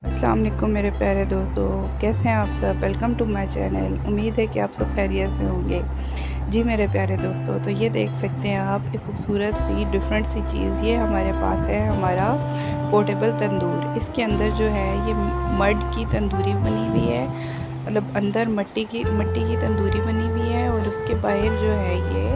अस्सलाम वालेकुम मेरे प्यारे दोस्तों, कैसे हैं आप सब। Welcome to my channel. उम्मीद है कि आप सब खैरियत से होंगे। जी मेरे प्यारे दोस्तों, तो ये देख सकते हैं आप एक खूबसूरत सी डिफरेंट सी चीज़ ये हमारे पास है, हमारा पोर्टेबल तंदूर। इसके अंदर जो है ये मड की तंदूरी बनी हुई है, मतलब अंदर मट्टी की तंदूरी बनी हुई है और उसके बाहर जो है ये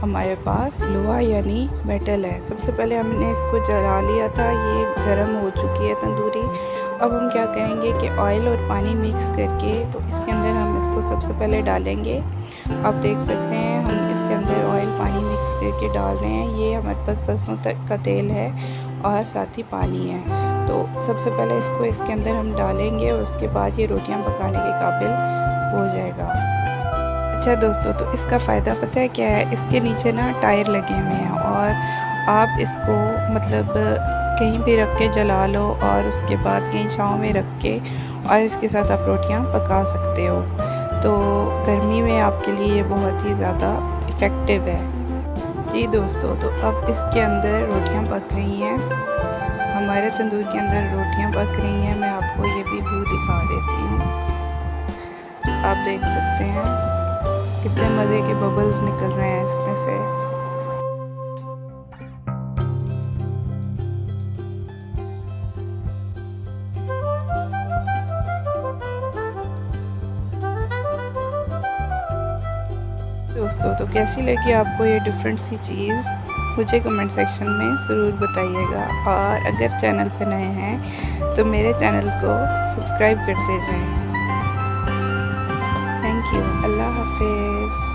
हमारे पास लोहा यानी मेटल है। सबसे पहले हमने इसको जला लिया था, ये गर्म हो चुकी है तंदूरी। अब हम क्या करेंगे कि ऑयल और पानी मिक्स करके तो इसके अंदर हम इसको सबसे पहले डालेंगे। आप देख सकते हैं हम इसके अंदर ऑयल पानी मिक्स करके डाल रहे हैं। ये हमारे पास सरसों का तेल है और साथ ही पानी है। तो सबसे पहले इसको इसके अंदर हम डालेंगे और उसके बाद ये रोटियां पकाने के काबिल हो जाएगा। अच्छा दोस्तों, तो इसका फ़ायदा पता है क्या है। इसके नीचे ना टायर लगे हुए हैं और आप इसको मतलब कहीं भी रख के जला लो और उसके बाद कहीं छाँव में रख के और इसके साथ आप रोटियां पका सकते हो। तो गर्मी में आपके लिए ये बहुत ही ज़्यादा इफ़ेक्टिव है। जी दोस्तों, तो अब इसके अंदर रोटियां पक रही हैं, हमारे तंदूर के अंदर रोटियां पक रही हैं। मैं आपको ये भी व्यू दिखा देती हूँ। आप देख सकते हैं कितने मज़े के बबल्स निकल रहे हैं इसमें से। दोस्तों, तो कैसी लगी आपको ये डिफरेंट सी चीज़, मुझे कमेंट सेक्शन में ज़रूर बताइएगा। और अगर चैनल पर नए हैं तो मेरे चैनल को सब्सक्राइब करते जाएं। Thank you. अल्लाह हाफिज़।